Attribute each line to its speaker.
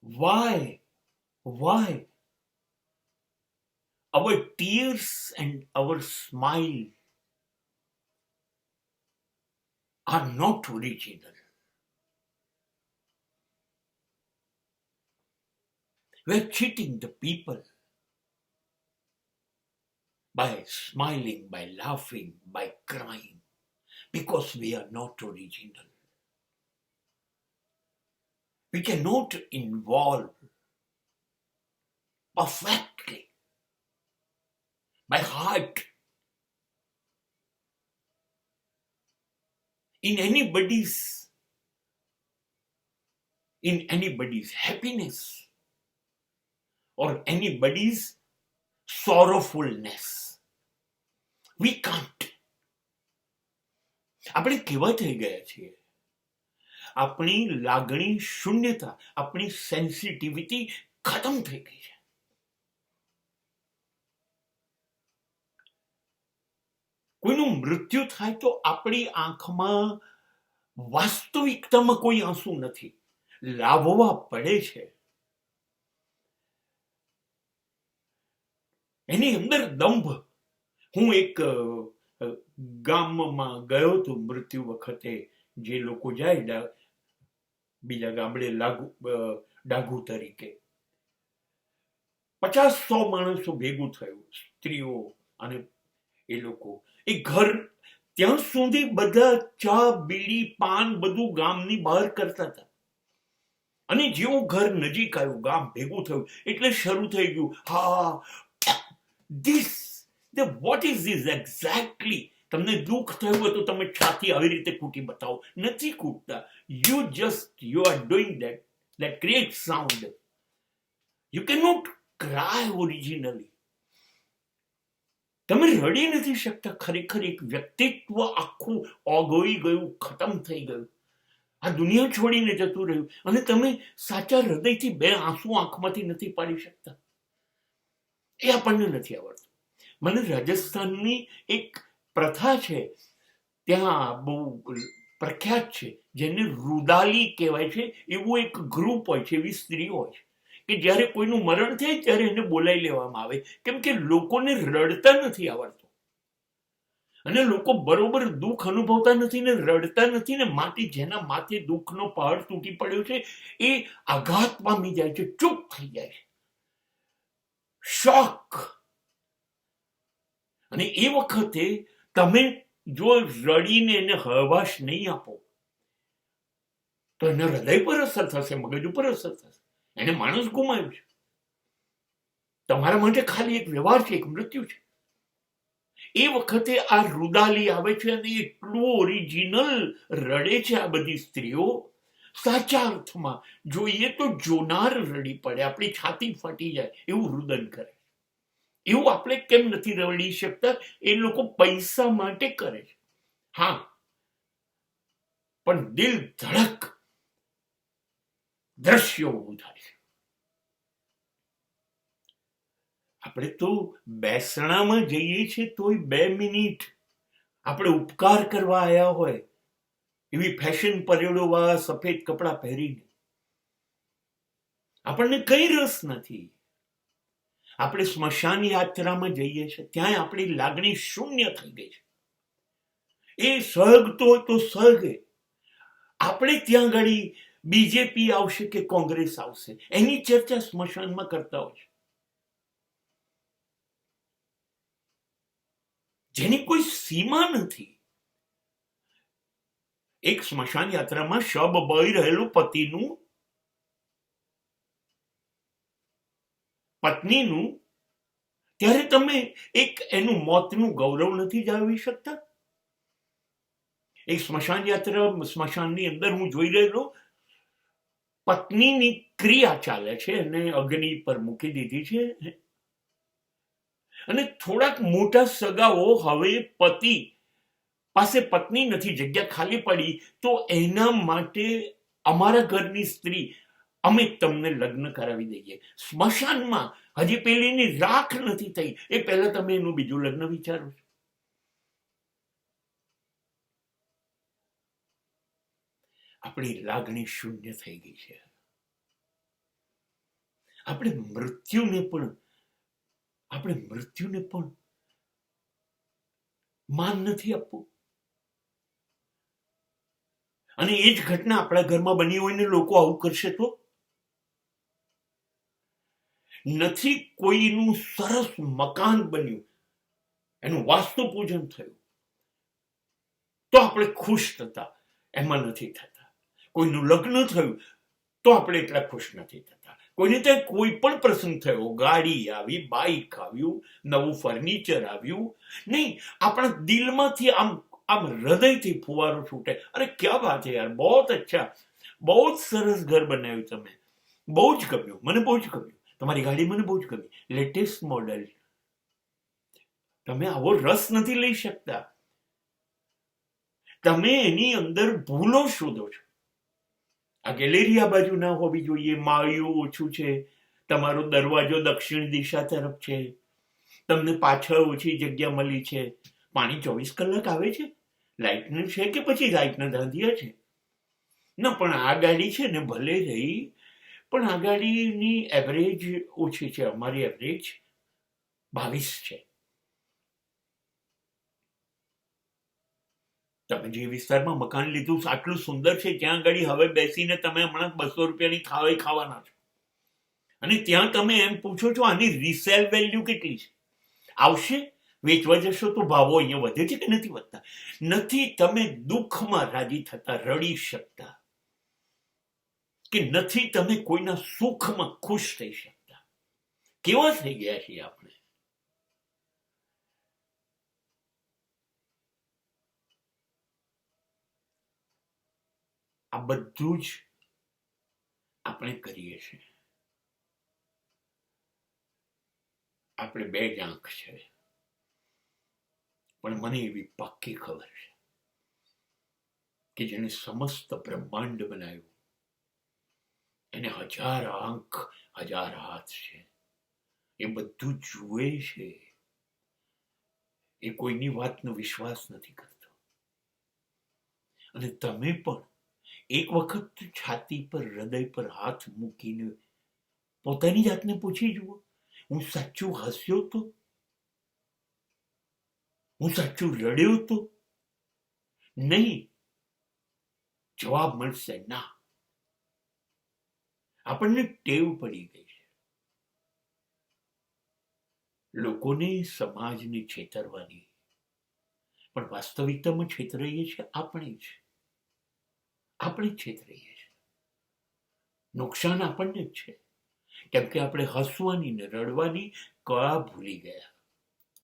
Speaker 1: Why? Why? Our tears and our smile are not original. We're cheating the people by smiling, by laughing, by crying, because we are not original. We cannot involve perfectly by heart in anybody's happiness or anybody's sorrowfulness. We can't. આપણે કેવા થઈ ગયા છીએ? આપણી લાગણી શૂન્યતા, આપણી sensitivity ખતમ થઈ ગઈ છે. કોઈનું મૃત્યુ થાય તો આપણી આંખમાં વાસ્તવિકતામાં કોઈ આંસુ નથી, લાવવા પડે છે. એની અંદર દંભ. હું એક ગામમાં ગયો હતો મૃત્યુ વખતે. જે લોકો જાય બીજા ગામડે ડાઘુ તરીકે, 50-100 માણસો ભેગું થયું, સ્ત્રીઓ અને એ લોકો. એ ઘર ત્યાં સુધી બધા ચા બીડી પાન બધું ગામની બહાર કરતા હતા, અને જેવું ઘર નજીક આવ્યું, ગામ ભેગું થયું એટલે શરૂ થઈ ગયું, હા what is this exactly? તમને દુઃખ થયું હોય તો તમે છાતી આવી રીતે કૂટી બતાવો. નથી કૂટતા. you are doing that creates sound. You cannot cry originally. તમે રડી નથી શકતા. ખરેખર એક વ્યક્તિત્વ આખું ઓગળી ગયું, ખતમ થઈ ગયું, આ દુનિયા છોડીને જતું રહ્યું, અને તમે સાચા હૃદયથી 2 આંસુ આંખમાંથી નથી પાડી શકતા. એ આપણને નથી આવડતું. મને રાજસ્થાનની એક પ્રથા છે, ત્યાં બહુ પ્રખ્યાત છે, જેને રૂદાલી કહેવાય છે. એવું એક ગ્રુપ હોય છે, એવી સ્ત્રીઓ હોય છે કે જ્યારે કોઈનું મરણ થાય ત્યારે એને બોલાવી લેવામાં આવે, કેમ કે લોકોને રડતા નથી આવડતું, અને લોકો બરોબર દુઃખ અનુભવતા નથી ને રડતા નથી ને જેના માથે દુઃખનો પહાડ તૂટી પડ્યો છે એ આઘાત પામી જાય છે, ચૂપ થઈ જાય છે, શોક. અને એ વખતે તમે જો રડીને એને હળવાશ નહીં આપો તો એના હૃદય પર અસર થશે, મગજ ઉપર અસર થશે. એને માણસ ગુમાવ્યું છે. તમારા માટે ખાલી એક વ્યવહાર છે, એક મૃત્યુ છે. એ વખતે આ રૂદાલી આવે છે અને એટલું ઓરિજિનલ રડે છે આ બધી સ્ત્રીઓ. સાચા અર્થમાં જોઈએ તો જોનાર રડી પડે, આપણી છાતી ફાટી જાય એવું રુદન કરે. એવું આપણે કેમ નથી રડી શકતા? એ લોકો પૈસા માટે કરે છે, હા, પણ દિલ ધડક દ્રશ્યો ઊભું થાય છે. આપણે તો બેસણામાં જઈએ છીએ તોય 2 મિનિટ આપણે ઉપકાર કરવા આવ્યા હોય એવી ફેશન પરેડો વાળા સફેદ કપડા પહેરીને આપણને કઈ રસ નથી. આપણે સ્મશાન યાત્રામાં જઈએ છીએ, ત્યાં આપણી લાગણી શૂન્ય થઈ ગઈ છે. એ સળગતો તો સળગે. આપણે ત્યાં આગળ બીજેપી આવશે કે કોંગ્રેસ આવશે એની ચર્ચા સ્મશાનમાં કરતા હોય છે, જેની કોઈ સીમા નથી. એક સ્મશાન યાત્રામાં શબ બળી રહેલું પત્નીનું, ત્યારે તમે એક એનું મોતનું ગૌરવ નથી જાળવી શકતા? એક સ્મશાનની અંદર હું જોઈ રહેલો, પત્નીની ક્રિયા ચાલે છે અને અગ્નિ પર મૂકી દીધી છે, અને થોડાક મોટા સગાઓ હવે પતિ પાસે પત્ની નથી, જગ્યા ખાલી પડી, તો એના માટે અમારા ઘરની સ્ત્રી, અમે તમને લગ્ન કરાવી દઈએ. સ્મશાનમાં હજી પેલીની રાખ નથી થઈ, એ પહેલા તમે એનું બીજું લગ્ન વિચારો છો. આપણી લાગણી શૂન્ય થઈ ગઈ છે. આપણે મૃત્યુને પણ માન નથી આપવું. અને એ જ ઘટના આપણા ઘરમાં બની હોય ને લોકો આવું કરશે તો? નથી કોઈનું સરસ મકાન બન્યું, એનું વાસ્તુ પૂજન થયું તો આપણે ખુશ થતા, એમાં નથી થતા. કોઈનું લગ્ન થયું તો આપણે એટલા ખુશ નથી થતા. કોઈને ત્યાં કોઈ પણ પ્રસંગ થયો, ગાડી આવી, બાઇક આવ્યું, નવું ફર્નિચર આવ્યું, નહીં, આપણા દિલમાંથી આમ હૃદયથી ફુવારો છૂટે, અરે ક્યાં વાત છે યાર, બહુ અચ્છા, બહુ જ સરસ ઘર બનાવ્યું તમે, બહુ જ ગમ્યું, મને બહુ જ ગમ્યું, તમારી ગાડી મને બહુ જ ગમી, લેટેસ્ટ મોડેલ. તમે આવો રસ નથી લઈ શકતા. તમે એની અંદર ભૂલો શોધો છો. આ ગેલેરી આ બાજુ ના હોવી જોઈએ, માળિયું ઓછું છે, તમારો દરવાજો દક્ષિણ દિશા તરફ છે, તમને પાછળ ઓછી જગ્યા મળી છે, પાણી 24 કલાક આવે છે, લાઇટનું છે કે પછી લાઇટના ધાંધિયા છે? ના, પણ આ ગાડી છે ને ભલે રહી, પણ આ ગાડીની એવરેજ ઓછી છે, અમારી એવરેજ 22 છે. તમે જે વિસ્તારમાં મકાન લીધું આટલું સુંદર છે, ત્યાં આગળ હવે બેસીને તમે હમણાં 200 રૂપિયાની થાળી ખાવાના છો, અને ત્યાં તમે એમ પૂછો છો આની રિસેલ વેલ્યુ કેટલી છે? આવશે, વેચવા જશો તો ભાવો અહીંયા વધે છે કે નથી વધતા? નથી તમે દુઃખમાં રાજી થતા, રડી શકતા, કે નથી તમે કોઈના સુખમાં ખુશ થઈ શકતા. કેવા થઈ ગયા છીએ આપણે? આ બધું જ આપણે કરીએ છીએ. આપણે 2 જ આંખ છે, પણ મને એવી પાક્કી ખબર છે કે જેને સમસ્ત બ્રહ્માંડ બનાવ્યું એને 1000 આંખ, 1000 હાથ છે. એ બધું જુએ છે, એ કોઈની વાતનો વિશ્વાસ નથી કરતો. અને તમે પણ એક વખત છાતી પર, હૃદય પર હાથ મૂકીને પોતાની જાતને પૂછી જુઓ, હું સાચું હસ્યો તો? હું સાચું રડ્યો તો? નહીં. જવાબ મળશે ના. આપણને ટેવ પડી ગઈ છે લોકોને, સમાજને છેતરવાની, પણ વાસ્તવિકતામાં છેતરાઈએ છીએ આપણે જ છેતરાઈએ છીએ. નુકસાન આપણને જ છે, કેમ કે આપણે હસવાની ને રડવાની કળા ભૂલી ગયા.